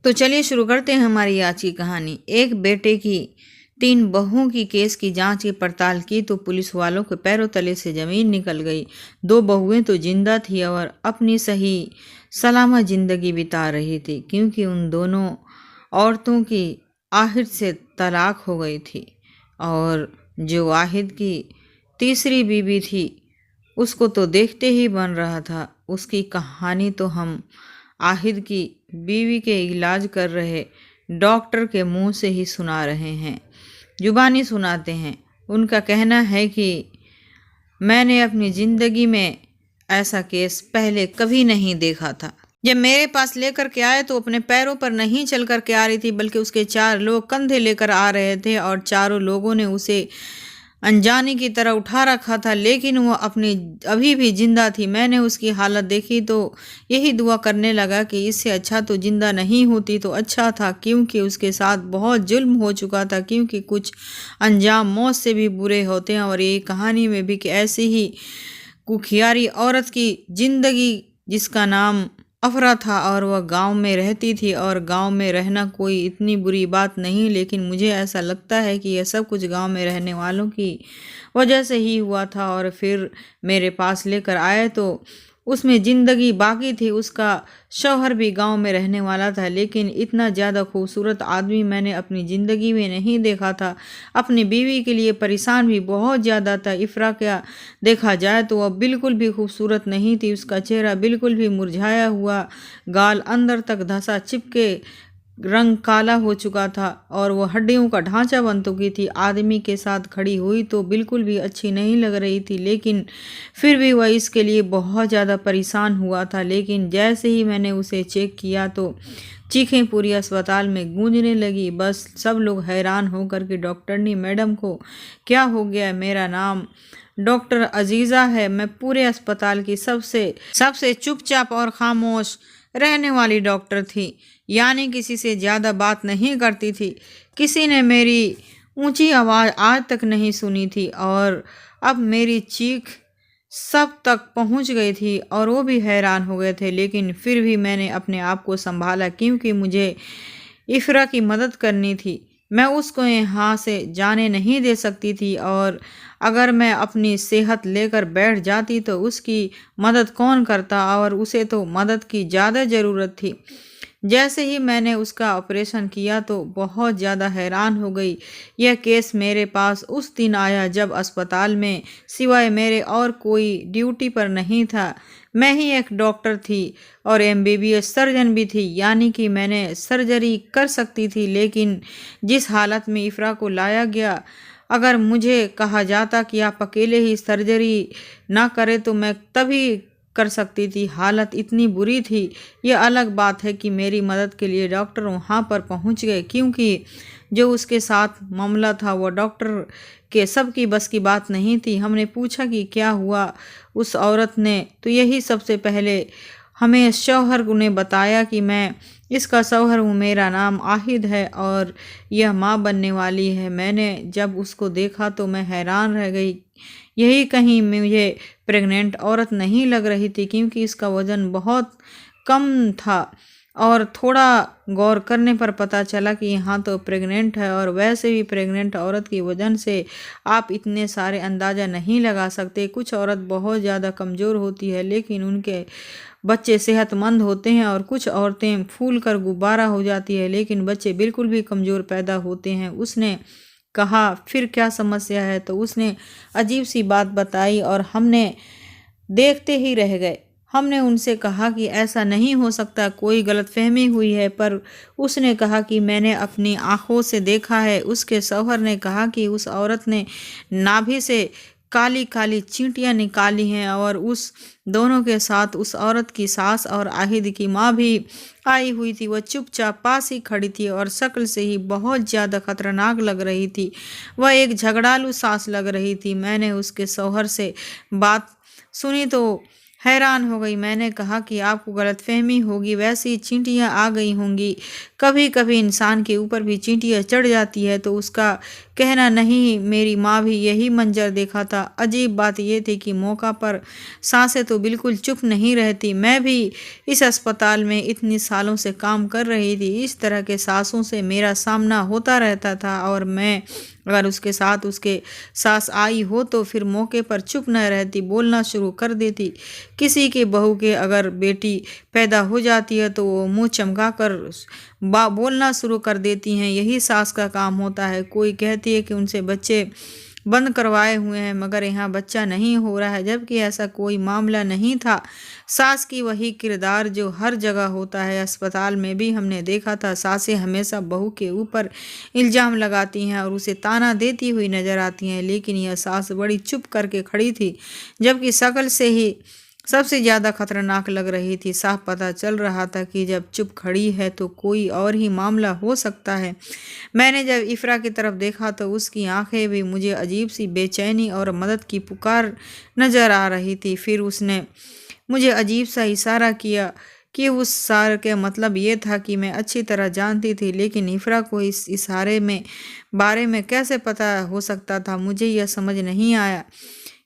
तो चलिए शुरू करते हैं हमारी आज की कहानी। एक बेटे की 3 बहुओं की केस की जांच की पड़ताल की तो पुलिस वालों के पैरों तले से जमीन निकल गई। 2 बहुएं तो जिंदा थी और अपनी सही सलामत जिंदगी बिता रही थी, क्योंकि उन दोनों औरतों की आहिर से तलाक हो गई थी। और जो वाहिद की तीसरी बीवी थी, उसको तो देखते ही बन रहा था। उसकी कहानी तो हम आहिद की बीवी के इलाज कर रहे डॉक्टर के मुंह से ही सुना रहे हैं, जुबानी सुनाते हैं। उनका कहना है कि मैंने अपनी ज़िंदगी में ऐसा केस पहले कभी नहीं देखा था। जब मेरे पास लेकर के आए तो अपने पैरों पर नहीं चल कर के आ रही थी, बल्कि उसके 4 लोग कंधे लेकर आ रहे थे और चारों लोगों ने उसे अनजानी की तरह उठा रखा था, लेकिन वो अपनी अभी भी जिंदा थी। मैंने उसकी हालत देखी तो यही दुआ करने लगा कि इससे अच्छा तो जिंदा नहीं होती तो अच्छा था, क्योंकि उसके साथ बहुत जुल्म हो चुका था। क्योंकि कुछ अंजाम मौत से भी बुरे होते हैं, और ये कहानी में भी कि ऐसी ही कुखियारी औरत की जिंदगी जिसका नाम अफरा था, और वह गांव में रहती थी। और गांव में रहना कोई इतनी बुरी बात नहीं, लेकिन मुझे ऐसा लगता है कि यह सब कुछ गांव में रहने वालों की वजह से ही हुआ था। और फिर मेरे पास लेकर आए तो उसमें ज़िंदगी बाकी थी। उसका शौहर भी गांव में रहने वाला था, लेकिन इतना ज़्यादा खूबसूरत आदमी मैंने अपनी ज़िंदगी में नहीं देखा था। अपनी बीवी के लिए परेशान भी बहुत ज़्यादा था। इफ़रा क्या देखा जाए तो वह बिल्कुल भी खूबसूरत नहीं थी। उसका चेहरा बिल्कुल भी मुरझाया हुआ, गाल अंदर तक धंसा चिपके रंग काला हो चुका था, और वह हड्डियों का ढांचा बन चुकी थी। आदमी के साथ खड़ी हुई तो बिल्कुल भी अच्छी नहीं लग रही थी, लेकिन फिर भी वह इसके लिए बहुत ज़्यादा परेशान हुआ था। लेकिन जैसे ही मैंने उसे चेक किया तो चीखें पूरी अस्पताल में गूंजने लगी। बस सब लोग हैरान होकर के डॉक्टरनी मैडम को क्या हो गया। मेरा नाम डॉक्टर अजीज़ा है। मैं पूरे अस्पताल की सबसे चुपचाप और खामोश रहने वाली डॉक्टर थी, यानी किसी से ज़्यादा बात नहीं करती थी। किसी ने मेरी ऊंची आवाज़ आज तक नहीं सुनी थी, और अब मेरी चीख सब तक पहुंच गई थी और वो भी हैरान हो गए थे। लेकिन फिर भी मैंने अपने आप को संभाला, क्योंकि मुझे इफ़रा की मदद करनी थी। मैं उसको यहाँ से जाने नहीं दे सकती थी, और अगर मैं अपनी सेहत लेकर बैठ जाती तो उसकी मदद कौन करता, और उसे तो मदद की ज़्यादा ज़रूरत थी। जैसे ही मैंने उसका ऑपरेशन किया तो बहुत ज़्यादा हैरान हो गई। यह केस मेरे पास उस दिन आया जब अस्पताल में सिवाय मेरे और कोई ड्यूटी पर नहीं था। मैं ही एक डॉक्टर थी और एमबीबीएस सर्जन भी थी, यानी कि मैंने सर्जरी कर सकती थी। लेकिन जिस हालत में इफ़रा को लाया गया, अगर मुझे कहा जाता कि आप अकेले ही सर्जरी ना करें तो मैं तभी कर सकती थी। हालत इतनी बुरी थी। यह अलग बात है कि मेरी मदद के लिए डॉक्टर वहाँ पर पहुँच गए, क्योंकि जो उसके साथ मामला था वह डॉक्टर के सब की बस की बात नहीं थी। हमने पूछा कि क्या हुआ उस औरत ने, तो यही सबसे पहले हमें शौहर ने बताया कि मैं इसका शौहर हूँ, मेरा नाम आहिद है और यह माँ बनने वाली है। मैंने जब उसको देखा तो मैं हैरान रह गई। यही कहीं मुझे प्रेग्नेंट औरत नहीं लग रही थी, क्योंकि इसका वज़न बहुत कम था, और थोड़ा गौर करने पर पता चला कि यहाँ तो प्रेग्नेंट है। और वैसे भी प्रेग्नेंट औरत की वजन से आप इतने सारे अंदाज़ा नहीं लगा सकते। कुछ औरत बहुत ज़्यादा कमज़ोर होती है, लेकिन उनके बच्चे सेहतमंद होते हैं, और कुछ औरतें फूल कर गुब्बारा हो जाती है, लेकिन बच्चे बिल्कुल भी कमज़ोर पैदा होते हैं। उसने कहा फिर क्या समस्या है, तो उसने अजीब सी बात बताई और हमने देखते ही रह गए। हमने उनसे कहा कि ऐसा नहीं हो सकता, कोई गलतफहमी हुई है, पर उसने कहा कि मैंने अपनी आंखों से देखा है। उसके शौहर ने कहा कि उस औरत ने नाभि से काली काली चींटियां निकाली हैं, और उस दोनों के साथ उस औरत की सास और आहिद की माँ भी आई हुई थी। वह चुपचाप पास ही खड़ी थी और शक्ल से ही बहुत ज़्यादा खतरनाक लग रही थी। वह एक झगड़ालू सास लग रही थी। मैंने उसके शौहर से बात सुनी तो हैरान हो गई। मैंने कहा कि आपको गलतफहमी होगी, वैसी चींटियां आ गई होंगी। कभी कभी इंसान के ऊपर भी चींटियां चढ़ जाती है तो उसका कहना नहीं। मेरी माँ भी यही मंजर देखा था। अजीब बात यह थी कि मौका पर सांसें तो बिल्कुल चुप नहीं रहती। मैं भी इस अस्पताल में इतनी सालों से काम कर रही थी। इस तरह के सांसों से मेरा सामना होता रहता था और मैं अगर उसके साथ उसके सास आई हो तो फिर मौके पर चुप न रहती, बोलना शुरू कर देती। किसी के बहू के अगर बेटी पैदा हो जाती है तो वो मुंह चमका कर बोलना शुरू कर देती हैं। यही सास का काम होता है। कोई कहती है कि उनसे बच्चे बंद करवाए हुए हैं मगर यहाँ बच्चा नहीं हो रहा है, जबकि ऐसा कोई मामला नहीं था। सास की वही किरदार जो हर जगह होता है, अस्पताल में भी हमने देखा था। सासें हमेशा बहू के ऊपर इल्जाम लगाती हैं और उसे ताना देती हुई नजर आती हैं, लेकिन यह सास बड़ी चुप करके खड़ी थी, जबकि शक्ल से ही सबसे ज़्यादा खतरनाक लग रही थी। साफ पता चल रहा था कि जब चुप खड़ी है तो कोई और ही मामला हो सकता है। मैंने जब इफ़रा की तरफ देखा तो उसकी आंखें भी मुझे अजीब सी बेचैनी और मदद की पुकार नजर आ रही थी। फिर उसने मुझे अजीब सा इशारा किया कि उस इशारे का मतलब ये था कि मैं अच्छी तरह जानती थी, लेकिन इफ़रा को इस इशारे में बारे में कैसे पता हो सकता था, मुझे यह समझ नहीं आया।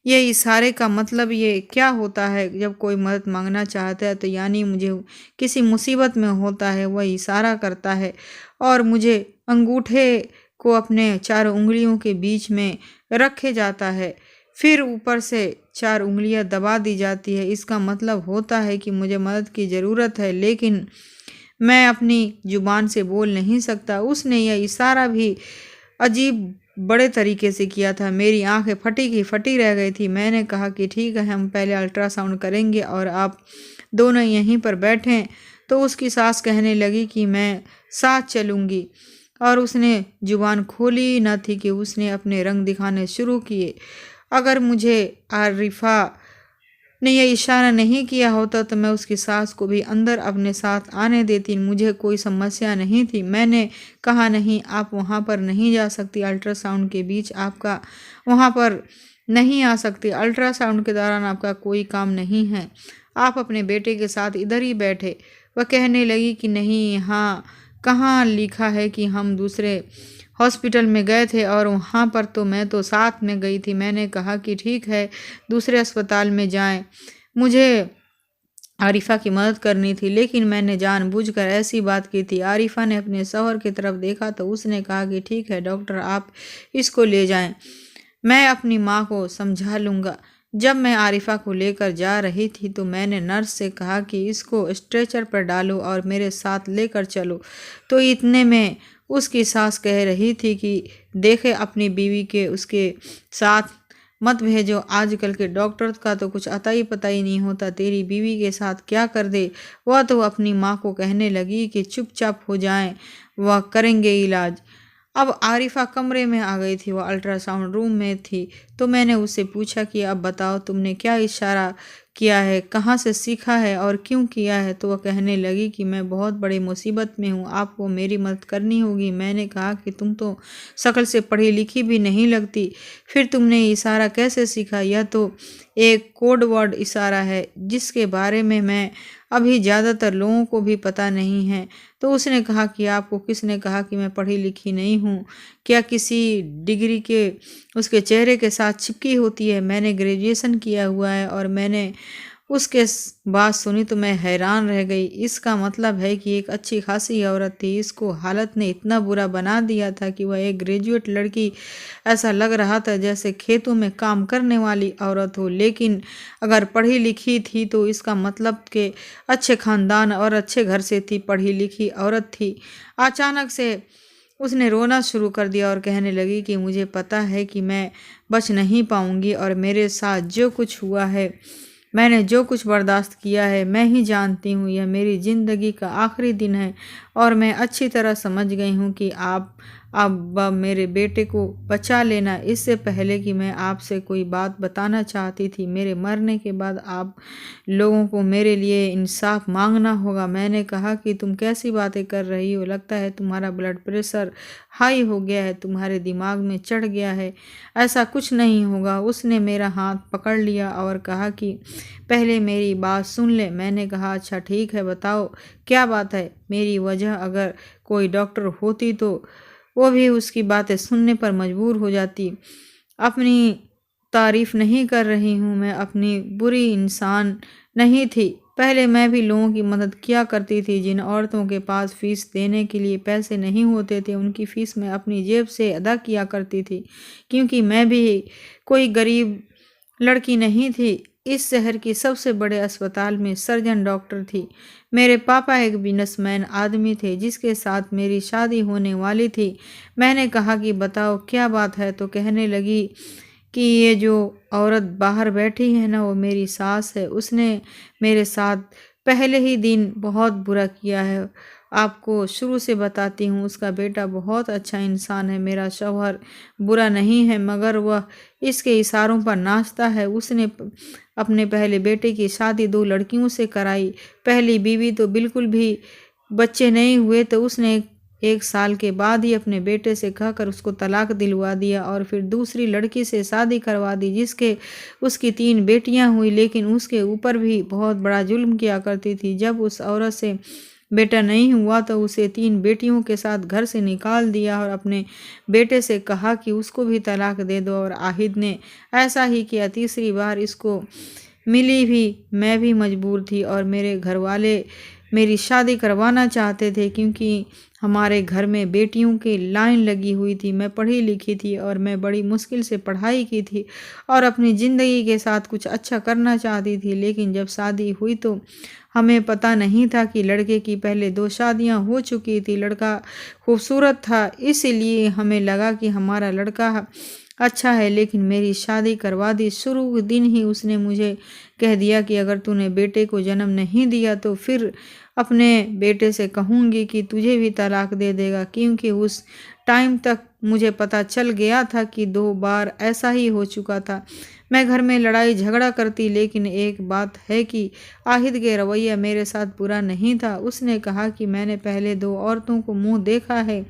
ये इशारे का मतलब ये क्या होता है? जब कोई मदद मांगना चाहता है तो यानी मुझे किसी मुसीबत में होता है, वह इशारा करता है और मुझे अंगूठे को अपने चारों उंगलियों के बीच में रखे जाता है, फिर ऊपर से 4 उंगलियां दबा दी जाती है। इसका मतलब होता है कि मुझे मदद की ज़रूरत है, लेकिन मैं अपनी जुबान से बोल नहीं सकता। उसने यह इशारा भी अजीब बड़े तरीके से किया था। मेरी आंखें फटी की फटी रह गई थी। मैंने कहा कि ठीक है, हम पहले अल्ट्रासाउंड करेंगे और आप दोनों यहीं पर बैठें। तो उसकी सास कहने लगी कि मैं साथ चलूँगी और उसने जुबान खोली न थी कि उसने अपने रंग दिखाने शुरू किए। अगर मुझे आरिफा ने यह इशारा नहीं किया होता तो मैं उसकी सास को भी अंदर अपने साथ आने देती, मुझे कोई समस्या नहीं थी। मैंने कहा नहीं, आप वहाँ पर नहीं जा सकती, अल्ट्रासाउंड के बीच आपका वहाँ पर नहीं आ सकती, अल्ट्रासाउंड के दौरान आपका कोई काम नहीं है, आप अपने बेटे के साथ इधर ही बैठे। वह कहने लगी कि नहीं, यहाँ कहाँ लिखा है कि हम दूसरे हॉस्पिटल में गए थे और वहाँ पर तो मैं तो साथ में गई थी। मैंने कहा कि ठीक है, दूसरे अस्पताल में जाएं, मुझे आरिफा की मदद करनी थी, लेकिन मैंने जानबूझकर ऐसी बात की थी। आरिफा ने अपने शौहर की तरफ देखा तो उसने कहा कि ठीक है डॉक्टर, आप इसको ले जाएं, मैं अपनी माँ को समझा लूँगा। जब मैं आरिफा को लेकर जा रही थी तो मैंने नर्स से कहा कि इसको स्ट्रेचर पर डालो और मेरे साथ लेकर चलो। तो इतने में उसकी सास कह रही थी कि देखे अपनी बीवी के उसके साथ मत भेजो, आजकल के डॉक्टर का तो कुछ अता ही पता ही नहीं होता, तेरी बीवी के साथ क्या कर दे। वह तो अपनी माँ को कहने लगी कि चुपचाप हो जाएं, वह करेंगे इलाज। अब आरिफा कमरे में आ गई थी, वह अल्ट्रासाउंड रूम में थी। तो मैंने उससे पूछा कि अब बताओ तुमने क्या इशारा किया है, कहाँ से सीखा है और क्यों किया है। तो वह कहने लगी कि मैं बहुत बड़ी मुसीबत में हूँ, आपको मेरी मदद करनी होगी। मैंने कहा कि तुम तो शक्ल से पढ़ी लिखी भी नहीं लगती, फिर तुमने इशारा कैसे सीखा? यह तो एक कोड वर्ड इशारा है जिसके बारे में मैं अभी ज़्यादातर लोगों को भी पता नहीं है। तो उसने कहा कि आपको किसने कहा कि मैं पढ़ी लिखी नहीं हूँ? क्या किसी डिग्री के उसके चेहरे के साथ चिपकी होती है? मैंने ग्रेजुएशन किया हुआ है। और मैंने उसके बात सुनी तो मैं हैरान रह गई। इसका मतलब है कि एक अच्छी खासी औरत थी, इसको हालत ने इतना बुरा बना दिया था कि वह एक ग्रेजुएट लड़की, ऐसा लग रहा था जैसे खेतों में काम करने वाली औरत हो। लेकिन अगर पढ़ी लिखी थी तो इसका मतलब कि अच्छे खानदान और अच्छे घर से थी, पढ़ी लिखी औरत थी। अचानक से उसने रोना शुरू कर दिया और कहने लगी कि मुझे पता है कि मैं बच नहीं पाऊंगी और मेरे साथ जो कुछ हुआ है, मैंने जो कुछ बर्दाश्त किया है, मैं ही जानती हूँ, यह मेरी ज़िंदगी का आखिरी दिन है और मैं अच्छी तरह समझ गई हूँ कि आप अब मेरे बेटे को बचा लेना। इससे पहले कि मैं आपसे कोई बात बताना चाहती थी, मेरे मरने के बाद आप लोगों को मेरे लिए इंसाफ मांगना होगा। मैंने कहा कि तुम कैसी बातें कर रही हो, लगता है तुम्हारा ब्लड प्रेशर हाई हो गया है, तुम्हारे दिमाग में चढ़ गया है। ऐसा कुछ नहीं होगा। उसने मेरा हाथ पकड़ लिया और कहा कि पहले मेरी बात सुन ले। मैंने कहा अच्छा ठीक है, बताओ क्या बात है। मेरी वजह अगर कोई डॉक्टर होती तो वो भी उसकी बातें सुनने पर मजबूर हो जाती। अपनी तारीफ नहीं कर रही हूँ, मैं अपनी बुरी इंसान नहीं थी। पहले मैं भी लोगों की मदद किया करती थी। जिन औरतों के पास फीस देने के लिए पैसे नहीं होते थे, उनकी फीस मैं अपनी जेब से अदा किया करती थी, क्योंकि मैं भी कोई गरीब लड़की नहीं थी। इस शहर की सबसे बड़े अस्पताल में सर्जन डॉक्टर थी। मेरे पापा एक बिजनेसमैन आदमी थे जिसके साथ मेरी शादी होने वाली थी। मैंने कहा कि बताओ क्या बात है, तो कहने लगी कि ये जो औरत बाहर बैठी है ना, वो मेरी सास है। उसने मेरे साथ पहले ही दिन बहुत बुरा किया है। आपको शुरू से बताती हूँ, उसका बेटा बहुत अच्छा इंसान है। मेरा शौहर बुरा नहीं है, मगर वह इसके इशारों पर नाचता है। उसने अपने पहले बेटे की शादी 2 लड़कियों से कराई। पहली बीवी तो बिल्कुल भी बच्चे नहीं हुए, तो उसने 1 साल के बाद ही अपने बेटे से कहकर उसको तलाक दिलवा दिया और फिर दूसरी लड़की से शादी करवा दी, जिसके उसकी 3 बेटियां हुई, लेकिन उसके ऊपर भी बहुत बड़ा जुल्म किया करती थी। जब उस औरत से बेटा नहीं हुआ तो उसे 3 बेटियों के साथ घर से निकाल दिया और अपने बेटे से कहा कि उसको भी तलाक दे दो, और आहिद ने ऐसा ही किया। तीसरी बार इसको मिली भी मैं भी मजबूर थी और मेरे घर वाले मेरी शादी करवाना चाहते थे, क्योंकि हमारे घर में बेटियों की लाइन लगी हुई थी। मैं पढ़ी लिखी थी और मैं बड़ी मुश्किल से पढ़ाई की थी और अपनी ज़िंदगी के साथ कुछ अच्छा करना चाहती थी। लेकिन जब शादी हुई तो हमें पता नहीं था कि लड़के की पहले 2 शादियां हो चुकी थी। लड़का खूबसूरत था, इसलिए हमें लगा कि हमारा लड़का अच्छा है, लेकिन मेरी शादी करवा दी। शुरू दिन ही उसने मुझे कह दिया कि अगर तूने बेटे को जन्म नहीं दिया तो फिर अपने बेटे से कहूँगी कि तुझे भी तलाक दे देगा, क्योंकि उस टाइम तक मुझे पता चल गया था कि 2 बार ऐसा ही हो चुका था। मैं घर में लड़ाई झगड़ा करती, लेकिन एक बात है कि आहिद के रवैया मेरे साथ बुरा नहीं था। उसने कहा कि मैंने पहले 2 औरतों को मुंह देखा है,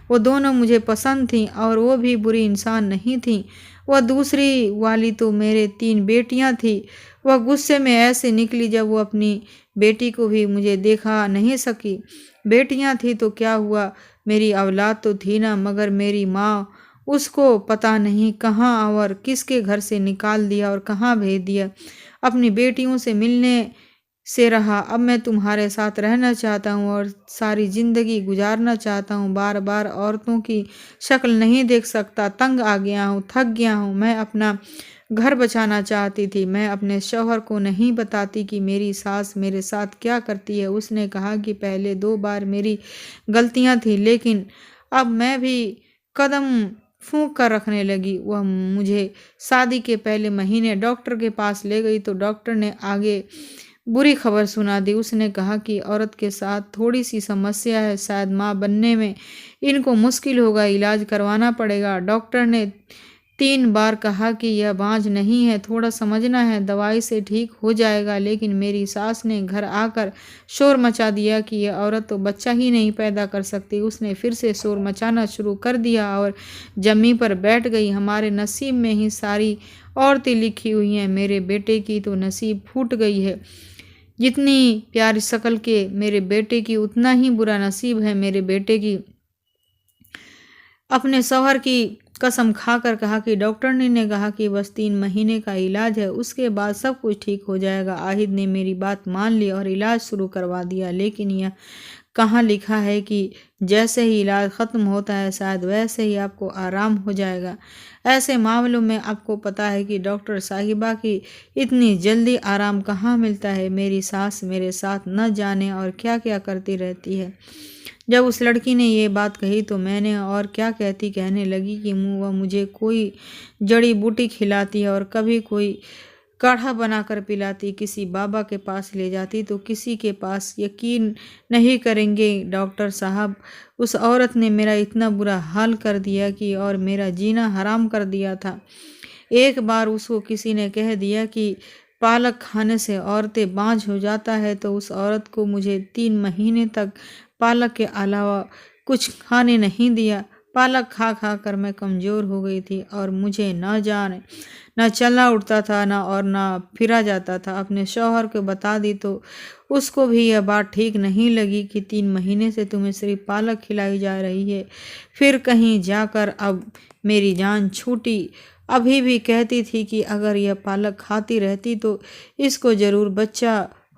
वो दोनों मुझे पसंद थीं और वो भी बुरी इंसान नहीं थीं। वह दूसरी वाली तो मेरे 3 बेटियां थीं। वह गुस्से में ऐसे निकली जब वो अपनी बेटी को भी मुझे देखा नहीं सकी। बेटियां थी तो क्या हुआ, मेरी औलाद तो थी ना, मगर मेरी माँ उसको पता नहीं कहाँ और किसके घर से निकाल दिया और कहाँ भेज दिया। अपनी बेटियों से मिलने से रहा। अब मैं तुम्हारे साथ रहना चाहता हूँ और सारी ज़िंदगी गुजारना चाहता हूँ। बार बार औरतों की शक्ल नहीं देख सकता, तंग आ गया हूँ, थक गया हूँ। मैं अपना घर बचाना चाहती थी। मैं अपने शौहर को नहीं बताती कि मेरी सास मेरे साथ क्या करती है। उसने कहा कि पहले 2 बार मेरी गलतियाँ थी, लेकिन अब मैं भी कदम फूंक कर रखने लगी। वह मुझे शादी के पहले महीने डॉक्टर के पास ले गई तो डॉक्टर ने आगे बुरी खबर सुना दी। उसने कहा कि औरत के साथ थोड़ी सी समस्या है, शायद माँ बनने में इनको मुश्किल होगा, इलाज करवाना पड़ेगा। डॉक्टर ने 3 बार कहा कि यह बांझ नहीं है, थोड़ा समझना है, दवाई से ठीक हो जाएगा। लेकिन मेरी सास ने घर आकर शोर मचा दिया कि यह औरत तो बच्चा ही नहीं पैदा कर सकती। उसने फिर से शोर मचाना शुरू कर दिया और जमी पर बैठ गई। हमारे नसीब में ही सारी औरतें लिखी हुई हैं, मेरे बेटे की तो नसीब फूट गई है। जितनी प्यारी शक्ल के मेरे बेटे की, उतना ही बुरा नसीब है मेरे बेटे की। अपने शौहर की कसम खाकर कहा कि डॉक्टर ने कहा कि बस 3 महीने का इलाज है, उसके बाद सब कुछ ठीक हो जाएगा। आहिद ने मेरी बात मान ली और इलाज शुरू करवा दिया। लेकिन यह कहाँ लिखा है कि जैसे ही इलाज ख़त्म होता है शायद वैसे ही आपको आराम हो जाएगा। ऐसे मामलों में आपको पता है कि डॉक्टर साहिबा की इतनी जल्दी आराम कहाँ मिलता है। मेरी सास मेरे साथ न जाने और क्या क्या करती रहती है। जब उस लड़की ने ये बात कही तो मैंने और क्या कहती, कहने लगी कि वह मुझे कोई जड़ी बूटी खिलाती है और काढ़ा बनाकर पिलाती, किसी बाबा के पास ले जाती तो किसी के पास। यकीन नहीं करेंगे डॉक्टर साहब, उस औरत ने मेरा इतना बुरा हाल कर दिया कि और मेरा जीना हराम कर दिया था। एक बार उसको किसी ने कह दिया कि पालक खाने से औरतें बांझ हो जाता है, तो उस औरत को मुझे 3 महीने तक पालक के अलावा कुछ खाने नहीं दिया। पालक खा खा कर मैं कमज़ोर हो गई थी और मुझे न चलना उठता था न फिरा जाता था। अपने शौहर को बता दी तो उसको भी यह बात ठीक नहीं लगी कि 3 महीने से तुम्हें सिर्फ पालक खिलाई जा रही है। फिर कहीं जाकर अब मेरी जान छूटी। अभी भी कहती थी कि अगर यह पालक खाती रहती तो इसको ज़रूर बच्चा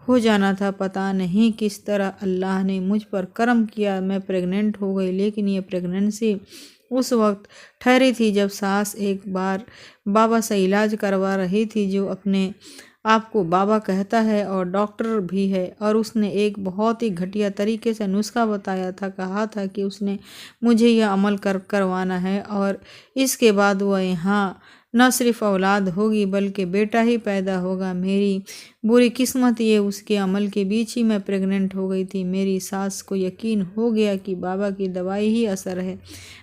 हो जाना था। पता नहीं किस तरह अल्लाह ने मुझ पर करम किया, मैं प्रेग्नेंट हो गई। लेकिन यह प्रेगनेंसी उस वक्त ठहरी थी जब सास एक बार बाबा से इलाज करवा रही थी, जो अपने आप को बाबा कहता है और डॉक्टर भी है, और उसने एक बहुत ही घटिया तरीके से नुस्खा बताया था। कहा था कि उसने मुझे यह अमल करवाना है और इसके बाद वह यहाँ न सिर्फ औलाद होगी बल्कि बेटा ही पैदा होगा। मेरी बुरी किस्मत ये, उसके अमल के बीच ही मैं प्रेग्नेंट हो गई थी। मेरी सास को यकीन हो गया कि बाबा की दवाई ही असर है।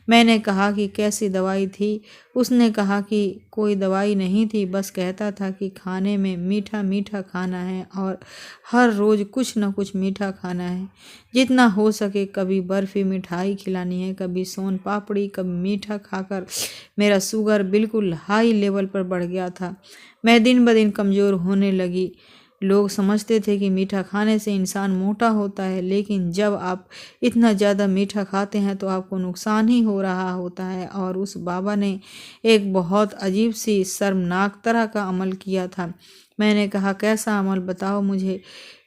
मैंने कहा कि कैसी दवाई थी? उसने कहा कि कोई दवाई नहीं थी, बस कहता था कि खाने में मीठा मीठा खाना है और हर रोज़ कुछ न कुछ मीठा खाना है, जितना हो सके। कभी बर्फ़ी मिठाई खिलानी है, कभी सोन पापड़ी, कभी मीठा खाकर मेरा शुगर बिल्कुल हाई लेवल पर बढ़ गया था। मैं दिन ब दिन कमज़ोर होने लगी। लोग समझते थे कि मीठा खाने से इंसान मोटा होता है, लेकिन जब आप इतना ज़्यादा मीठा खाते हैं तो आपको नुकसान ही हो रहा होता है। और उस बाबा ने एक बहुत अजीब सी शर्मनाक तरह का अमल किया था। मैंने कहा, कैसा अमल बताओ मुझे।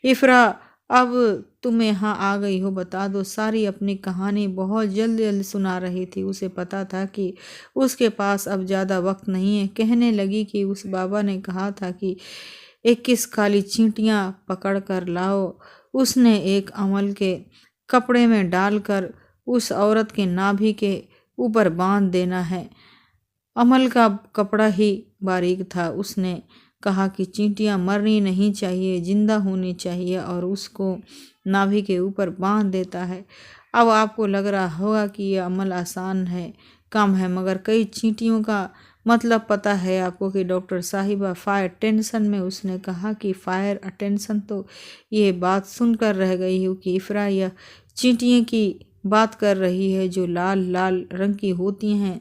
इफ़रा, अब तुम यहाँ आ गई हो, बता दो सारी अपनी कहानी। बहुत जल्द जल्द सुना रही थी। उसे पता था कि उसके पास अब ज़्यादा वक्त नहीं है। कहने लगी कि उस बाबा ने कहा था कि 21 काली चींटियाँ पकड़ कर लाओ। उसने एक अमल के कपड़े में डालकर उस औरत के नाभि के ऊपर बांध देना है। अमल का कपड़ा ही बारीक था। उसने कहा कि चींटियाँ मरनी नहीं चाहिए, जिंदा होनी चाहिए, और उसको नाभि के ऊपर बांध देता है। अब आपको लग रहा होगा कि यह अमल आसान है, कम है, मगर कई चींटियों का मतलब पता है आपको कि डॉक्टर साहिबा फायर टेंशन में। उसने कहा कि फायर अटेंशन, तो ये बात सुनकर रह गई हूँ कि इफ़रा यह चींटियों की बात कर रही है जो लाल लाल रंग की होती हैं,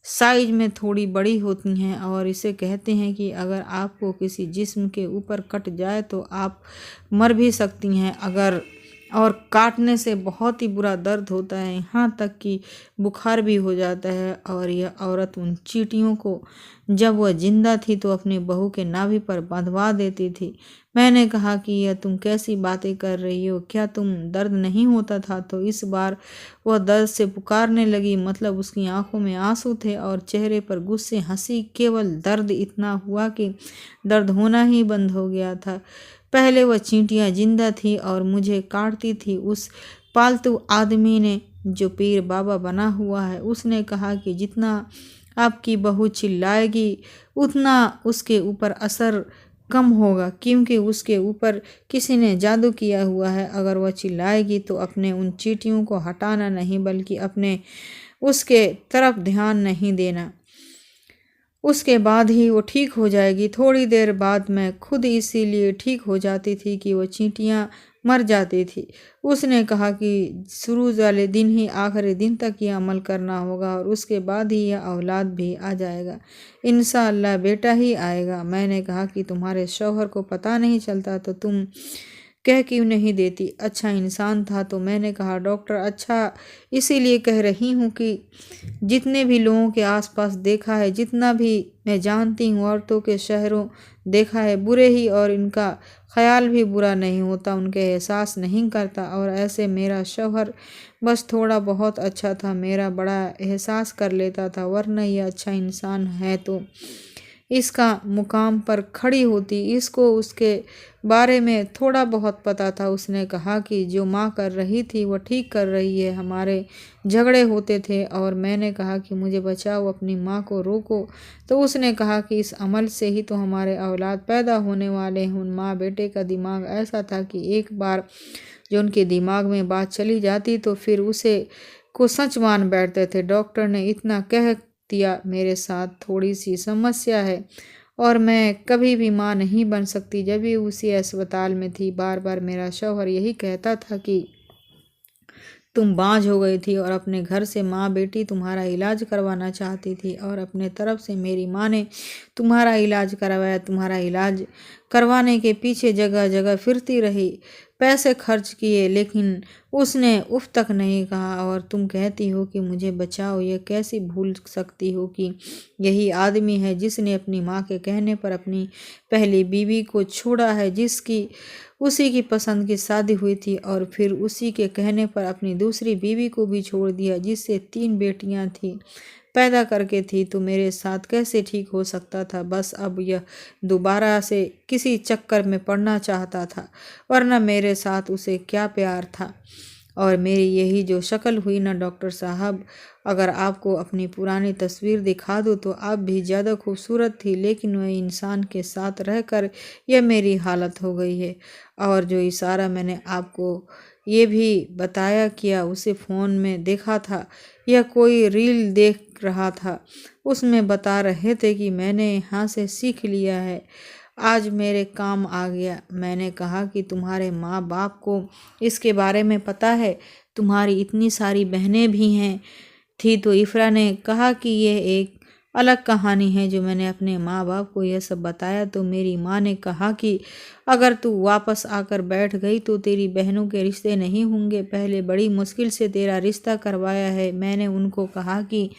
साइज में थोड़ी बड़ी होती हैं, और इसे कहते हैं कि अगर आपको किसी जिस्म के ऊपर कट जाए तो आप मर भी सकती हैं। अगर और काटने से बहुत ही बुरा दर्द होता है, यहाँ तक कि बुखार भी हो जाता है। और यह औरत उन चींटियों को जब वह जिंदा थी तो अपनी बहू के नाभि पर बंधवा देती थी। मैंने कहा कि यह तुम कैसी बातें कर रही हो, क्या तुम दर्द नहीं होता था? तो इस बार वह दर्द से पुकारने लगी, मतलब उसकी आंखों में आंसू थे और चेहरे पर गुस्से हंसी। केवल दर्द इतना हुआ कि दर्द होना ही बंद हो गया था। पहले वह चींटियाँ जिंदा थी और मुझे काटती थी। उस पालतू आदमी ने, जो पीर बाबा बना हुआ है, उसने कहा कि जितना आपकी बहू चिल्लाएगी उतना उसके ऊपर असर कम होगा, क्योंकि उसके ऊपर किसी ने जादू किया हुआ है। अगर वह चिल्लाएगी तो अपने उन चींटियों को हटाना नहीं, बल्कि अपने उसके तरफ ध्यान नहीं देना। उसके बाद ही वो ठीक हो जाएगी। थोड़ी देर बाद मैं खुद इसीलिए ठीक हो जाती थी कि वो चींटियाँ मर जाती थी। उसने कहा कि शुरू वाले दिन ही आखिरी दिन तक यह अमल करना होगा और उसके बाद ही यह औलाद भी आ जाएगा। इंशाअल्लाह बेटा ही आएगा। मैंने कहा कि तुम्हारे शौहर को पता नहीं चलता तो तुम कह क्यों नहीं देती? अच्छा इंसान था। तो मैंने कहा, डॉक्टर अच्छा इसीलिए कह रही हूँ कि जितने भी लोगों के आसपास देखा है, जितना भी मैं जानती हूँ औरतों के शहरों देखा है, बुरे ही, और इनका ख्याल भी बुरा नहीं होता, उनके एहसास नहीं करता। और ऐसे मेरा शौहर बस थोड़ा बहुत अच्छा था, मेरा बड़ा एहसास कर लेता था, वरना यह अच्छा इंसान है। तो इसका मुकाम पर खड़ी होती। इसको उसके बारे में थोड़ा बहुत पता था। उसने कहा कि जो माँ कर रही थी वो ठीक कर रही है। हमारे झगड़े होते थे और मैंने कहा कि मुझे बचाओ, अपनी माँ को रोको। तो उसने कहा कि इस अमल से ही तो हमारे औलाद पैदा होने वाले हैं। उन माँ बेटे का दिमाग ऐसा था कि एक बार जो उनके दिमाग में बात चली जाती तो फिर उसे को सच मान बैठते थे। डॉक्टर ने इतना कह दिया, मेरे साथ थोड़ी सी समस्या है और मैं कभी भी माँ नहीं बन सकती। जब भी उसी अस्पताल में थी, बार बार मेरा शौहर यही कहता था कि तुम बांझ हो गई थी और अपने घर से माँ बेटी तुम्हारा इलाज करवाना चाहती थी और अपने तरफ से मेरी माँ ने तुम्हारा इलाज करवाया। तुम्हारा इलाज करवाने के पीछे जगह जगह फिरती रही, पैसे खर्च किए, लेकिन उसने उफ तक नहीं कहा। और तुम कहती हो कि मुझे बचाओ। ये कैसे भूल सकती हो कि यही आदमी है जिसने अपनी माँ के कहने पर अपनी पहली बीवी को छोड़ा है, जिसकी उसी की पसंद की शादी हुई थी, और फिर उसी के कहने पर अपनी दूसरी बीवी को भी छोड़ दिया, जिससे 3 बेटियां थी पैदा करके थी। तो मेरे साथ कैसे ठीक हो सकता था? बस अब यह दोबारा से किसी चक्कर में पड़ना चाहता था, वरना मेरे साथ उसे क्या प्यार था। और मेरी यही जो शक्ल हुई ना डॉक्टर साहब, अगर आपको अपनी पुरानी तस्वीर दिखा दूँ तो आप भी ज़्यादा खूबसूरत थी, लेकिन वह इंसान के साथ रहकर यह मेरी हालत हो गई है। और जो इशारा मैंने आपको ये भी बताया किया, उसे फ़ोन में देखा था, यह कोई रील देख रहा था, उसमें बता रहे थे कि मैंने यहाँ से सीख लिया है, आज मेरे काम आ गया। मैंने कहा कि तुम्हारे माँ बाप को इसके बारे में पता है? तुम्हारी इतनी सारी बहनें भी हैं थी। तो इफ़रा ने कहा कि यह एक अलग कहानी है। जो मैंने अपने माँ बाप को यह सब बताया तो मेरी माँ ने कहा कि अगर तू वापस आकर बैठ गई तो तेरी बहनों के रिश्ते नहीं होंगे। पहले बड़ी मुश्किल से तेरा रिश्ता करवाया है। मैंने उनको कहा कि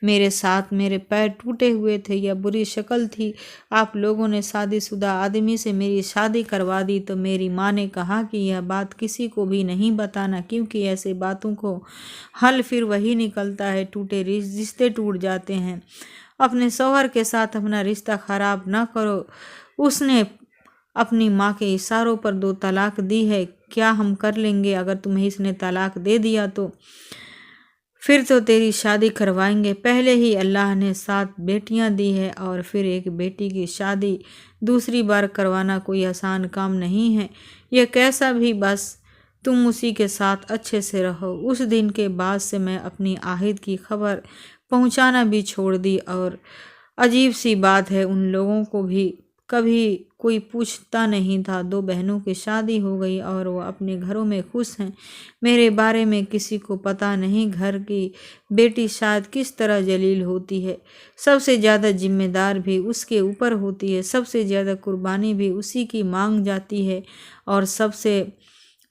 मेरे साथ मेरे पैर टूटे हुए थे या बुरी शक्ल थी, आप लोगों ने शादीशुदा आदमी से मेरी शादी करवा दी। तो मेरी माँ ने कहा कि यह बात किसी को भी नहीं बताना, क्योंकि ऐसे बातों को हल फिर वही निकलता है, टूटे रिश्ते टूट जाते हैं। अपने शौहर के साथ अपना रिश्ता खराब ना करो। उसने अपनी माँ के इशारों पर 2 तलाक दी है। क्या हम कर लेंगे अगर तुम्हें इसने तलाक दे दिया तो? फिर तो तेरी शादी करवाएंगे। पहले ही अल्लाह ने 7 बेटियां दी है और फिर एक बेटी की शादी दूसरी बार करवाना कोई आसान काम नहीं है। यह कैसा भी, बस तुम उसी के साथ अच्छे से रहो। उस दिन के बाद से मैं अपनी आहिद की खबर पहुंचाना भी छोड़ दी। और अजीब सी बात है, उन लोगों को भी कभी कोई पूछता नहीं था। 2 बहनों की शादी हो गई और वो अपने घरों में खुश हैं। मेरे बारे में किसी को पता नहीं। घर की बेटी शायद किस तरह जलील होती है। सबसे ज़्यादा जिम्मेदार भी उसके ऊपर होती है, सबसे ज़्यादा कुर्बानी भी उसी की मांग जाती है, और सबसे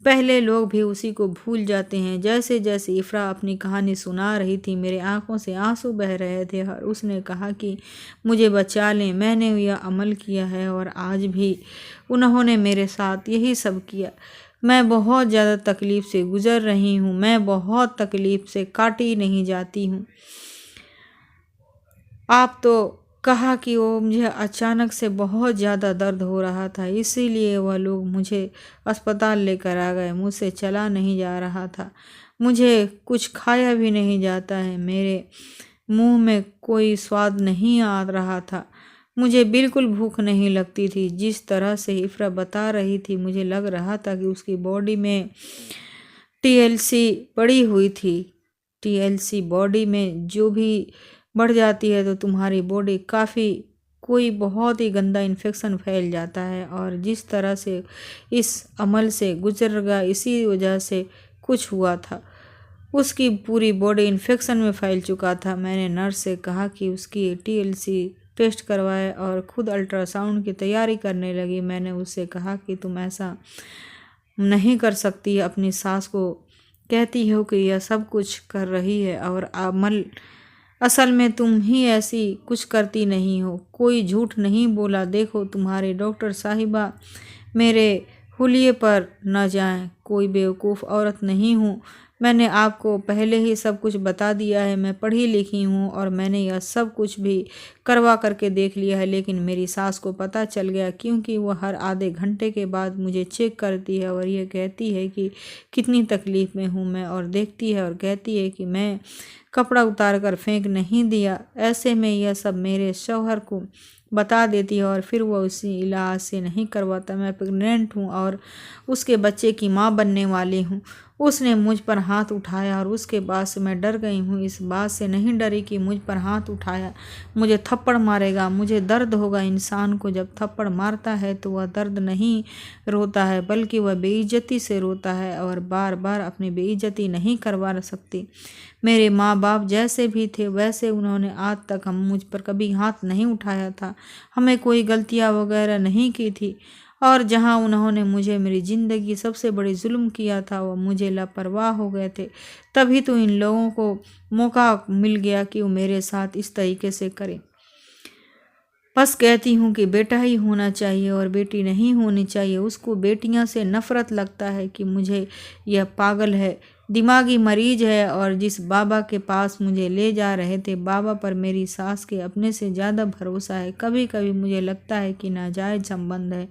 पहले लोग भी उसी को भूल जाते हैं। जैसे जैसे इफ़रा अपनी कहानी सुना रही थी, मेरे आंखों से आंसू बह रहे थे और उसने कहा कि मुझे बचा लें। मैंने यह अमल किया है और आज भी उन्होंने मेरे साथ यही सब किया। मैं बहुत ज़्यादा तकलीफ़ से गुज़र रही हूँ। मैं बहुत तकलीफ़ से काटी नहीं जाती हूँ। आप तो कहा कि वो मुझे अचानक से बहुत ज़्यादा दर्द हो रहा था, इसीलिए वह लोग मुझे अस्पताल लेकर आ गए। मुझसे चला नहीं जा रहा था, मुझे कुछ खाया भी नहीं जाता है, मेरे मुंह में कोई स्वाद नहीं आ रहा था, मुझे बिल्कुल भूख नहीं लगती थी। जिस तरह से इफ़रा बता रही थी, मुझे लग रहा था कि उसकी बॉडी में टीएलसी बढ़ी हुई थी। टीएलसी बॉडी में जो भी बढ़ जाती है तो तुम्हारी बॉडी काफ़ी कोई बहुत ही गंदा इन्फेक्शन फैल जाता है। और जिस तरह से इस अमल से गुजर गया, इसी वजह से कुछ हुआ था। उसकी पूरी बॉडी इन्फेक्शन में फैल चुका था। मैंने नर्स से कहा कि उसकी टीएलसी टेस्ट करवाए और खुद अल्ट्रासाउंड की तैयारी करने लगी। मैंने उससे कहा कि तुम ऐसा नहीं कर सकती। अपनी सास को कहती हो कि यह सब कुछ कर रही है और असल में तुम ही ऐसी कुछ करती नहीं हो। कोई झूठ नहीं बोला। देखो तुम्हारे डॉक्टर साहिबा मेरे हुलिये पर न जाएं। कोई बेवकूफ़ औरत नहीं हूँ। मैंने आपको पहले ही सब कुछ बता दिया है। मैं पढ़ी लिखी हूँ और मैंने यह सब कुछ भी करवा करके देख लिया है, लेकिन मेरी सास को पता चल गया, क्योंकि वह हर आधे घंटे के बाद मुझे चेक करती है और यह कहती है कि कितनी तकलीफ़ में हूँ मैं, और देखती है और कहती है कि मैं कपड़ा उतार कर फेंक नहीं दिया। ऐसे में यह सब मेरे शौहर को बता देती है और फिर वो उसी इलाज से नहीं करवाता। मैं प्रेग्नेंट हूँ और उसके बच्चे की माँ बनने वाली हूँ। उसने मुझ पर हाथ उठाया और उसके बाद से मैं डर गई हूँ। इस बात से नहीं डरी कि मुझ पर हाथ उठाया मुझे थप्पड़ मारेगा। मुझे दर्द होगा। इंसान को जब थप्पड़ मारता है तो वह दर्द नहीं रोता है, बल्कि वह बेइज्जती से रोता है, और बार बार अपनी बेइज्जती नहीं करवा सकती। मेरे माँ बाप जैसे भी थे वैसे उन्होंने आज तक हम मुझ पर कभी हाथ नहीं उठाया था। हमें कोई गलतियाँ वगैरह नहीं की थी, और जहाँ उन्होंने मुझे मेरी ज़िंदगी सबसे बड़ी जुल्म किया था वो मुझे लापरवाह हो गए थे। तभी तो इन लोगों को मौका मिल गया कि वो मेरे साथ इस तरीके से करें। बस कहती हूँ कि बेटा ही होना चाहिए और बेटी नहीं होनी चाहिए। उसको बेटियां से नफरत लगता है कि मुझे यह पागल है, दिमागी मरीज है। और जिस बाबा के पास मुझे ले जा रहे थे, बाबा पर मेरी सास के अपने से ज़्यादा भरोसा है। कभी कभी मुझे लगता है कि नाजायज़ संबंध है।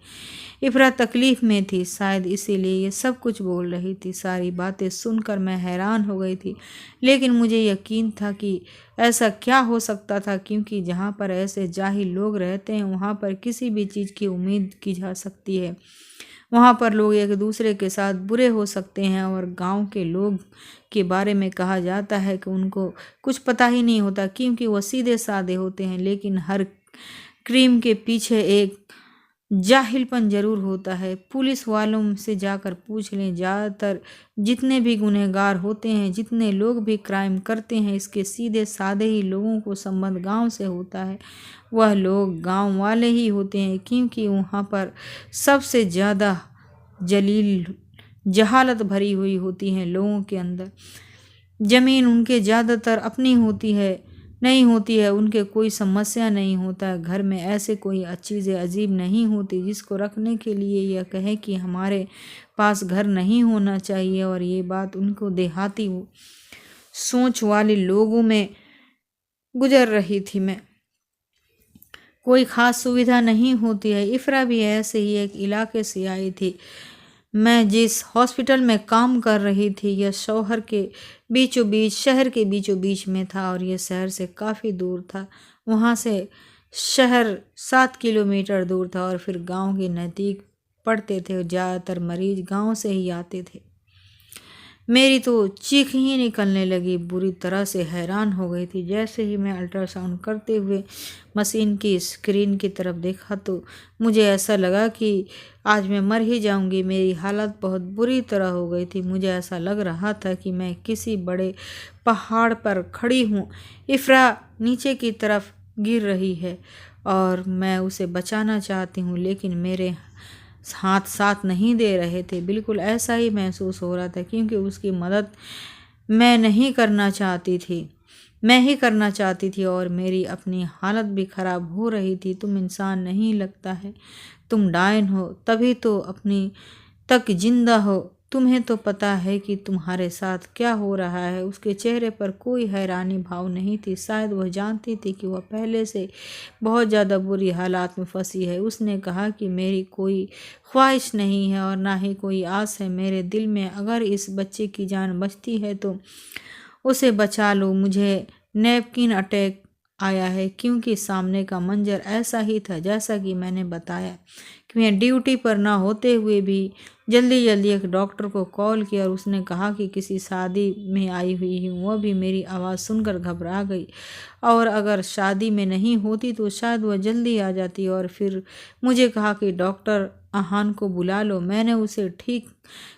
इफ़रा तकलीफ़ में थी, शायद इसीलिए ये सब कुछ बोल रही थी। सारी बातें सुनकर मैं हैरान हो गई थी, लेकिन मुझे यकीन था कि ऐसा क्या हो सकता था, क्योंकि जहाँ पर ऐसे जाहिल लोग रहते हैं वहाँ पर किसी भी चीज़ की उम्मीद की जा सकती है। वहाँ पर लोग एक दूसरे के साथ बुरे हो सकते हैं, और गांव के लोग के बारे में कहा जाता है कि उनको कुछ पता ही नहीं होता, क्योंकि वो सीधे साधे होते हैं। लेकिन हर क्रीम के पीछे एक जाहिलपन जरूर होता है। पुलिस वालों से जाकर पूछ लें, ज़्यादातर जितने भी गुनहगार होते हैं, जितने लोग भी क्राइम करते हैं, इसके सीधे साधे ही लोगों को संबंध गांव से होता है। वह लोग गांव वाले ही होते हैं, क्योंकि वहाँ पर सबसे ज़्यादा जलील जहालत भरी हुई होती है लोगों के अंदर। ज़मीन उनके ज़्यादातर अपनी होती है, नहीं होती है, उनके कोई समस्या नहीं होता है। घर में ऐसे कोई चीज़ें अजीब नहीं होती जिसको रखने के लिए यह कहे कि हमारे पास घर नहीं होना चाहिए। और ये बात उनको देहाती सोच वाले लोगों में गुजर रही थी। मैं कोई ख़ास सुविधा नहीं होती है। इफ़रा भी ऐसे ही एक इलाके से आई थी। मैं जिस हॉस्पिटल में काम कर रही थी यह शहर के बीचों बीच में था, और यह शहर से काफ़ी दूर था। वहाँ से शहर 7 किलोमीटर दूर था, और फिर गांव के नज़दीक पड़ते थे। ज़्यादातर मरीज गांव से ही आते थे। मेरी तो चीख ही निकलने लगी, बुरी तरह से हैरान हो गई थी। जैसे ही मैं अल्ट्रासाउंड करते हुए मशीन की स्क्रीन की तरफ देखा तो मुझे ऐसा लगा कि आज मैं मर ही जाऊंगी। मेरी हालत बहुत बुरी तरह हो गई थी। मुझे ऐसा लग रहा था कि मैं किसी बड़े पहाड़ पर खड़ी हूँ। इफ़रा नीचे की तरफ गिर रही है और मैं उसे बचाना चाहती हूँ, लेकिन मेरे हाथ साथ नहीं दे रहे थे। बिल्कुल ऐसा ही महसूस हो रहा था, क्योंकि उसकी मदद मैं नहीं करना चाहती थी, मैं ही करना चाहती थी, और मेरी अपनी हालत भी ख़राब हो रही थी। तुम इंसान नहीं लगता है, तुम डायन हो, तभी तो अपनी तक जिंदा हो। तुम्हें तो पता है कि तुम्हारे साथ क्या हो रहा है। उसके चेहरे पर कोई हैरानी भाव नहीं थी। शायद वह जानती थी कि वह पहले से बहुत ज़्यादा बुरी हालात में फंसी है। उसने कहा कि मेरी कोई ख्वाहिश नहीं है और ना ही कोई आस है मेरे दिल में। अगर इस बच्चे की जान बचती है तो उसे बचा लो। मुझे नैपकिन अटैक आया है, क्योंकि सामने का मंजर ऐसा ही था जैसा कि मैंने बताया कि मैं ड्यूटी पर ना होते हुए भी जल्दी जल्दी एक डॉक्टर को कॉल किया, और उसने कहा कि किसी शादी में आई हुई हूँ। वह भी मेरी आवाज़ सुनकर घबरा गई, और अगर शादी में नहीं होती तो शायद वह जल्दी आ जाती। और फिर मुझे कहा कि डॉक्टर आहान को बुला लो। मैंने उसे ठीक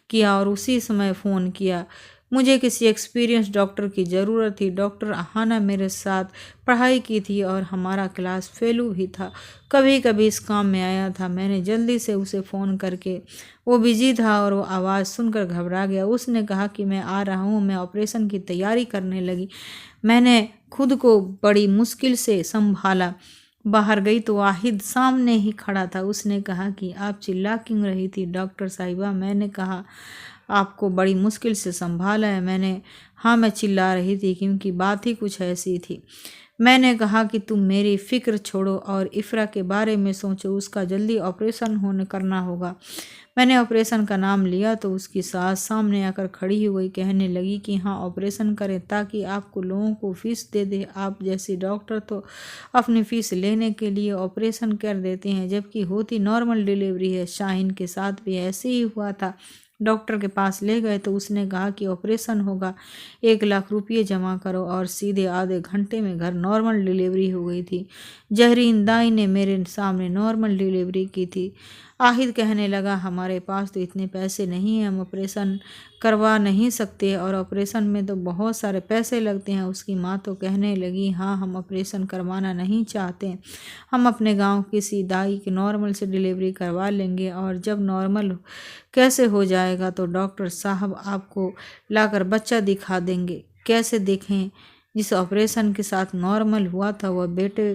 किया और उसी समय फ़ोन किया। मुझे किसी एक्सपीरियंस डॉक्टर की ज़रूरत थी। डॉक्टर आहाना मेरे साथ पढ़ाई की थी और हमारा क्लास फेलू भी था, कभी कभी इस काम में आया था। मैंने जल्दी से उसे फ़ोन करके, वो बिजी था और वो आवाज़ सुनकर घबरा गया। उसने कहा कि मैं आ रहा हूँ। मैं ऑपरेशन की तैयारी करने लगी। मैंने खुद को बड़ी मुश्किल से संभाला। बाहर गई तो वाहिद सामने ही खड़ा था। उसने कहा कि आप चिल्ला क्यों रही थी डॉक्टर साहिबा? मैंने कहा आपको बड़ी मुश्किल से संभाला है। मैं चिल्ला रही थी क्योंकि बात ही कुछ ऐसी थी। मैंने कहा कि तुम मेरी फिक्र छोड़ो और इफ़रा के बारे में सोचो, उसका जल्दी ऑपरेशन करना होगा। मैंने ऑपरेशन का नाम लिया तो उसकी सास सामने आकर खड़ी हो गई, कहने लगी कि हाँ ऑपरेशन करें ताकि आपको लोगों को फीस दे दे। आप जैसे डॉक्टर तो अपनी फीस लेने के लिए ऑपरेशन कर देते हैं, जबकि होती नॉर्मल डिलीवरी है। शाहीन के साथ भी ऐसे ही हुआ था। डॉक्टर के पास ले गए तो उसने कहा कि ऑपरेशन होगा, 1 लाख रुपये जमा करो, और सीधे आधे घंटे में घर नॉर्मल डिलीवरी हो गई थी। जहरीन दाई ने मेरे सामने नॉर्मल डिलीवरी की थी। आहिद कहने लगा, हमारे पास तो इतने पैसे नहीं हैं, हम ऑपरेशन करवा नहीं सकते, और ऑपरेशन में तो बहुत सारे पैसे लगते हैं। उसकी माँ तो कहने लगी, हाँ हम ऑपरेशन करवाना नहीं चाहते, हम अपने गांव किसी दाई की नॉर्मल से डिलीवरी करवा लेंगे, और जब नॉर्मल कैसे हो जाएगा तो डॉक्टर साहब आपको लाकर बच्चा दिखा देंगे। कैसे देखें? जिस ऑपरेशन के साथ नॉर्मल हुआ था वह बेटे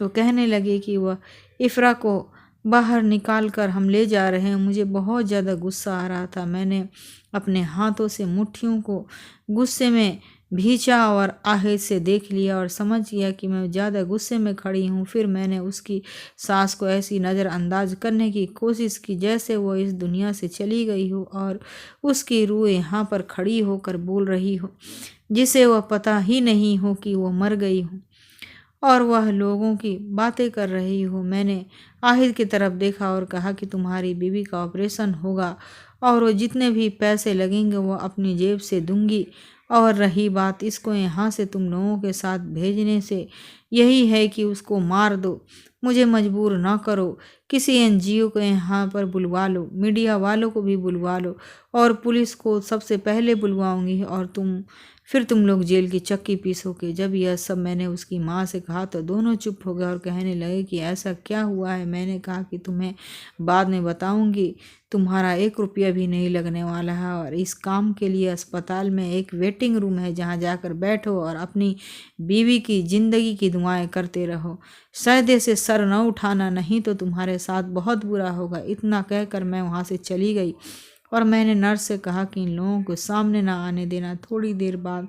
तो कहने लगे कि वह इफ़रा को बाहर निकाल कर हम ले जा रहे हैं। मुझे बहुत ज़्यादा गुस्सा आ रहा था। मैंने अपने हाथों से मुट्ठियों को गुस्से में भींचा और आहिद से देख लिया और समझ गया कि मैं ज़्यादा गुस्से में खड़ी हूँ। फिर मैंने उसकी सास को ऐसी नज़रअंदाज करने की कोशिश की जैसे वो इस दुनिया से चली गई हो और उसकी रूह यहाँ पर खड़ी होकर बोल रही हो, जिसे वह पता ही नहीं हो कि वो मर गई हो और वह लोगों की बातें कर रही हो। मैंने आहिद की तरफ देखा और कहा कि तुम्हारी बीवी का ऑपरेशन होगा और वो जितने भी पैसे लगेंगे वो अपनी जेब से दूंगी। और रही बात इसको यहाँ से तुम लोगों के साथ भेजने से, यही है कि उसको मार दो। मुझे मजबूर ना करो। किसी एनजीओ को यहाँ पर बुलवा लो, मीडिया वालों को भी बुलवा लो, और पुलिस को सबसे पहले बुलवाऊंगी, और फिर तुम लोग जेल की चक्की पीसोगे। जब यह सब मैंने उसकी माँ से कहा तो दोनों चुप हो गए और कहने लगे कि ऐसा क्या हुआ है। मैंने कहा कि तुम्हें बाद में बताऊंगी, तुम्हारा 1 रुपया भी नहीं लगने वाला है, और इस काम के लिए अस्पताल में एक वेटिंग रूम है जहाँ जाकर बैठो और अपनी बीवी की ज़िंदगी की दुआएं करते रहो। सजदे से सर न उठाना, नहीं तो तुम्हारे साथ बहुत बुरा होगा। इतना कहकर मैं वहाँ से चली गई और मैंने नर्स से कहा कि इन लोगों को सामने ना आने देना। थोड़ी देर बाद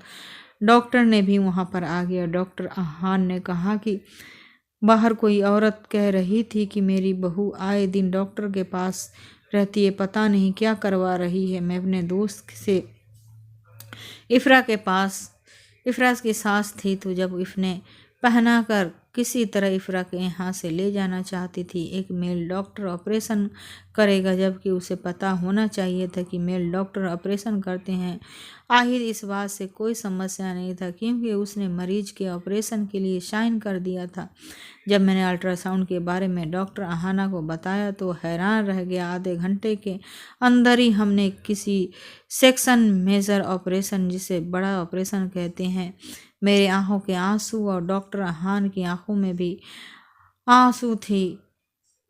डॉक्टर ने भी वहाँ पर आ गया। डॉक्टर अहान ने कहा कि बाहर कोई औरत कह रही थी कि मेरी बहू आए दिन डॉक्टर के पास रहती है, पता नहीं क्या करवा रही है। मैं अपने दोस्त से इफ़रा की सांस थी तो जब इसने पहना कर किसी तरह इफ़रा के यहाँ से ले जाना चाहती थी। एक मेल डॉक्टर ऑपरेशन करेगा, जबकि उसे पता होना चाहिए था कि मेल डॉक्टर ऑपरेशन करते हैं। आहिर इस बात से कोई समस्या नहीं था क्योंकि उसने मरीज के ऑपरेशन के लिए साइन कर दिया था। जब मैंने अल्ट्रासाउंड के बारे में डॉक्टर अहाना को बताया तो हैरान रह गया। आधे घंटे के अंदर ही हमने किसी सेक्शन मेजर ऑपरेशन, जिसे बड़ा ऑपरेशन कहते हैं, मेरे आंखों के आंसू और डॉक्टर अहान की आंखों में भी आंसू थी।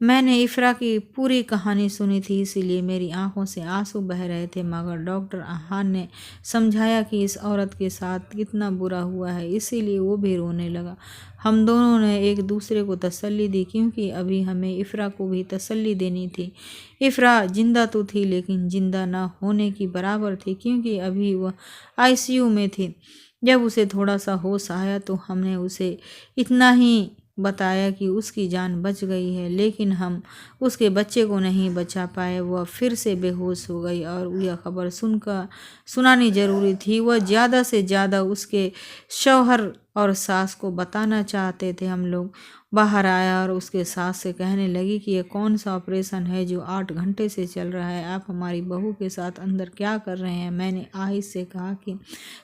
मैंने इफ़रा की पूरी कहानी सुनी थी, इसीलिए मेरी आंखों से आंसू बह रहे थे, मगर डॉक्टर अहान ने समझाया कि इस औरत के साथ कितना बुरा हुआ है, इसीलिए वो भी रोने लगा। हम दोनों ने एक दूसरे को तसल्ली दी क्योंकि अभी हमें इफ़रा को भी तसल्ली देनी थी। इफ़रा जिंदा तो थी लेकिन जिंदा ना होने की बराबर थी क्योंकि अभी वह आईसीयू में थी। जब उसे थोड़ा सा होश आया तो हमने उसे इतना ही बताया कि उसकी जान बच गई है, लेकिन हम उसके बच्चे को नहीं बचा पाए। वह फिर से बेहोश हो गई और यह खबर सुनानी जरूरी थी। वह ज़्यादा से ज़्यादा उसके शौहर और सास को बताना चाहते थे। हम लोग बाहर आया और उसके सास से कहने लगी कि यह कौन सा ऑपरेशन है जो 8 घंटे से चल रहा है, आप हमारी बहू के साथ अंदर क्या कर रहे हैं। मैंने आहिद से कहा कि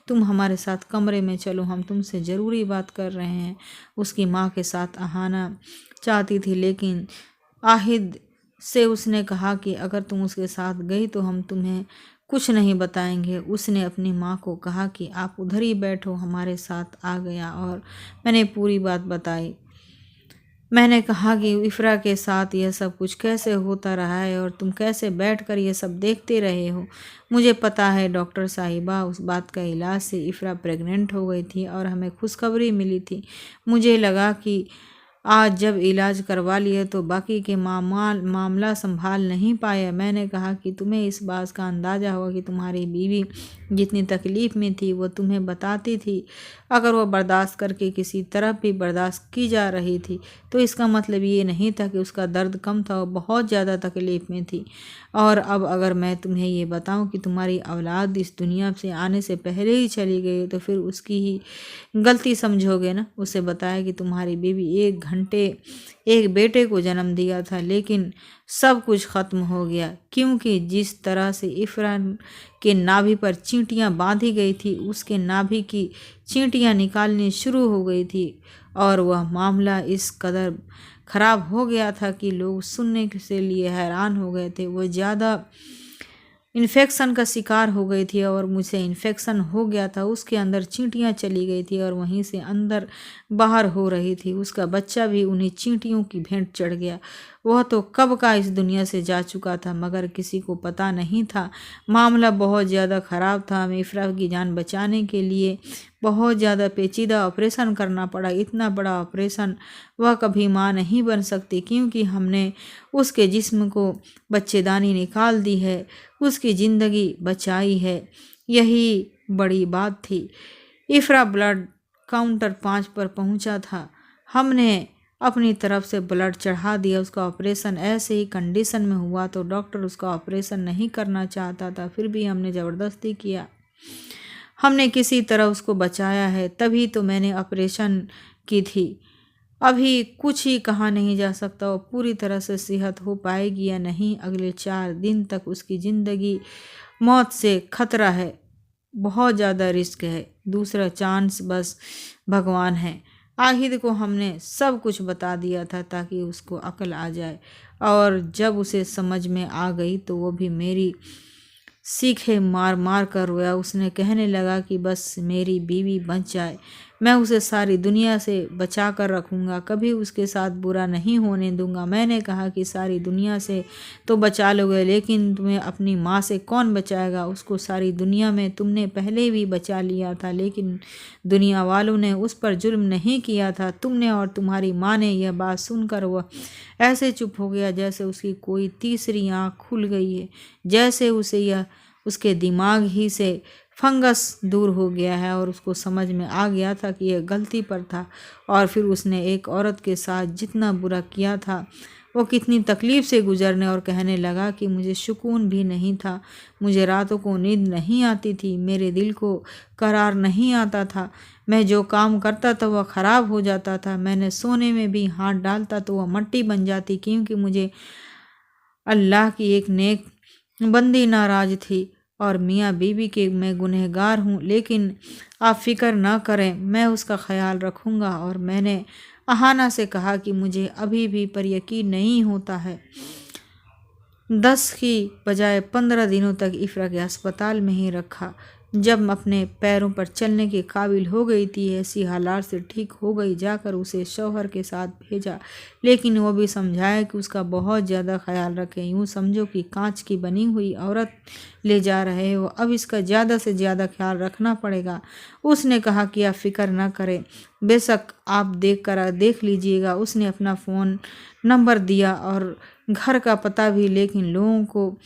तुम हमारे साथ कमरे में चलो, हम तुमसे ज़रूरी बात कर रहे हैं। उसकी माँ के साथ आना चाहती थी लेकिन आहिद से उसने कहा कि अगर तुम उसके साथ गई तो हम तुम्हें कुछ नहीं बताएंगे। उसने अपनी माँ को कहा कि आप उधर ही बैठो, हमारे साथ आ गया और मैंने पूरी बात बताई। मैंने कहा कि इफ़रा के साथ यह सब कुछ कैसे होता रहा है और तुम कैसे बैठकर यह सब देखते रहे हो। मुझे पता है डॉक्टर साहिबा, उस बात का इलाज से इफ़रा प्रेग्नेंट हो गई थी और हमें खुशखबरी मिली थी। मुझे लगा कि आज जब इलाज करवा लिया तो बाकी के मामला संभाल नहीं पाया। मैंने कहा कि तुम्हें इस बात का अंदाज़ा होगा कि तुम्हारी बीवी जितनी तकलीफ़ में थी वो तुम्हें बताती थी। अगर वो बर्दाश्त करके किसी तरह भी बर्दाश्त की जा रही थी तो इसका मतलब ये नहीं था कि उसका दर्द कम था, वो बहुत ज़्यादा तकलीफ़ में थी। और अब अगर मैं तुम्हें ये बताऊं कि तुम्हारी औलाद इस दुनिया से आने से पहले ही चली गई तो फिर उसकी ही गलती समझोगे ना। उसे बताया कि तुम्हारी बीवी 1 घंटे एक बेटे को जन्म दिया था, लेकिन सब कुछ ख़त्म हो गया, क्योंकि जिस तरह से इफ़रान के नाभि पर चींटियां बांधी गई थी, उसके नाभि की चींटियां निकालनी शुरू हो गई थी और वह मामला इस कदर ख़राब हो गया था कि लोग सुनने से लिए हैरान हो गए थे। वो ज़्यादा इन्फेक्शन का शिकार हो गई थी और मुझे इन्फेक्शन हो गया था। उसके अंदर चींटियां चली गई थी और वहीं से अंदर बाहर हो रही थी। उसका बच्चा भी उन्हीं चींटियों की भेंट चढ़ गया। वह तो कब का इस दुनिया से जा चुका था, मगर किसी को पता नहीं था। मामला बहुत ज़्यादा ख़राब था। हमें इफ़रात की जान बचाने के लिए बहुत ज़्यादा पेचीदा ऑपरेशन करना पड़ा। इतना बड़ा ऑपरेशन वह कभी माँ नहीं बन सकती, क्योंकि हमने उसके जिस्म को बच्चेदानी निकाल दी है, उसकी ज़िंदगी बचाई है। यही बड़ी बात थी। इफ़रा ब्लड काउंटर 5 पर पहुंचा था। हमने अपनी तरफ से ब्लड चढ़ा दिया। उसका ऑपरेशन ऐसे ही कंडीशन में हुआ तो डॉक्टर उसका ऑपरेशन नहीं करना चाहता था, फिर भी हमने ज़बरदस्ती किया। हमने किसी तरह उसको बचाया है, तभी तो मैंने ऑपरेशन की थी। अभी कुछ ही कहा नहीं जा सकता वो पूरी तरह से सेहत हो पाएगी या नहीं। अगले 4 दिन तक उसकी ज़िंदगी मौत से खतरा है, बहुत ज़्यादा रिस्क है। दूसरा चांस बस भगवान है। आहिद को हमने सब कुछ बता दिया था ताकि उसको अकल आ जाए, और जब उसे समझ में आ गई तो वो भी मेरी सीखे मार मार कर रोया। उसने कहने लगा कि बस मेरी बीवी बच जाए, मैं उसे सारी दुनिया से बचा कर रखूँगा, कभी उसके साथ बुरा नहीं होने दूंगा। मैंने कहा कि सारी दुनिया से तो बचा लोगे, लेकिन तुम्हें अपनी माँ से कौन बचाएगा? उसको सारी दुनिया में तुमने पहले भी बचा लिया था, लेकिन दुनिया वालों ने उस पर जुल्म नहीं किया था। तुमने और तुम्हारी माँ ने। यह बात सुनकर वह ऐसे चुप हो गया जैसे उसकी कोई तीसरी आँख खुल गई है, जैसे उसे यह उसके दिमाग ही से फंगस दूर हो गया है और उसको समझ में आ गया था कि यह गलती पर था। और फिर उसने एक औरत के साथ जितना बुरा किया था वो कितनी तकलीफ़ से गुजरने और कहने लगा कि मुझे सुकून भी नहीं था, मुझे रातों को नींद नहीं आती थी, मेरे दिल को करार नहीं आता था, मैं जो काम करता था वह ख़राब हो जाता था, मैंने सोने में भी हाथ डालता तो वह मट्टी बन जाती, क्योंकि मुझे अल्लाह की एक नेक बंदी नाराज़ थी और मियाँ बीवी के मैं गुनहगार हूँ। लेकिन आप फिक्र ना करें, मैं उसका ख्याल रखूँगा। और मैंने अहाना से कहा कि मुझे अभी भी पर यकीन नहीं होता है। 10 की बजाय 15 दिनों तक इफ़रा के अस्पताल में ही रखा। जब अपने पैरों पर चलने के काबिल हो गई थी, ऐसी हालात से ठीक हो गई, जाकर उसे शौहर के साथ भेजा, लेकिन वो भी समझाया कि उसका बहुत ज़्यादा ख्याल रखें। यूँ समझो कि कांच की बनी हुई औरत ले जा रहे हो, अब इसका ज़्यादा से ज़्यादा ख्याल रखना पड़ेगा। उसने कहा कि आप फिक्र ना करें, बेशक आप देख लीजिएगा। उसने अपना फ़ोन नंबर दिया और घर का पता भी, लेकिन लोगों को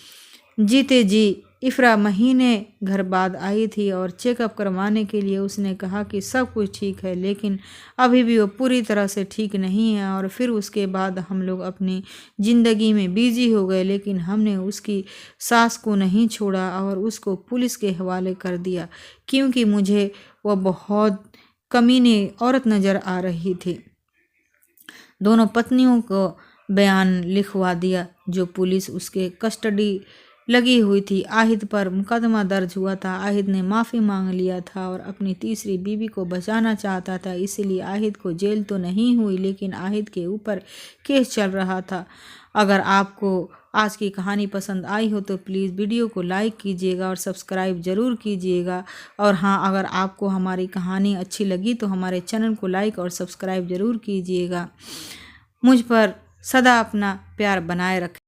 जीते जी इफ़रा महीने घर बाद आई थी और चेकअप करवाने के लिए। उसने कहा कि सब कुछ ठीक है, लेकिन अभी भी वो पूरी तरह से ठीक नहीं है। और फिर उसके बाद हम लोग अपनी ज़िंदगी में बिजी हो गए, लेकिन हमने उसकी सास को नहीं छोड़ा और उसको पुलिस के हवाले कर दिया, क्योंकि मुझे वह बहुत कमीने औरत नज़र आ रही थी। दोनों पत्नियों को बयान लिखवा दिया जो पुलिस उसके कस्टडी लगी हुई थी। आहिद पर मुकदमा दर्ज हुआ था। आहिद ने माफ़ी मांग लिया था और अपनी तीसरी बीवी को बचाना चाहता था, इसलिए आहिद को जेल तो नहीं हुई, लेकिन आहिद के ऊपर केस चल रहा था। अगर आपको आज की कहानी पसंद आई हो तो प्लीज़ वीडियो को लाइक कीजिएगा और सब्सक्राइब ज़रूर कीजिएगा। और हाँ, अगर आपको हमारी कहानी अच्छी लगी तो हमारे चैनल को लाइक और सब्सक्राइब ज़रूर कीजिएगा। मुझ पर सदा अपना प्यार बनाए रखें।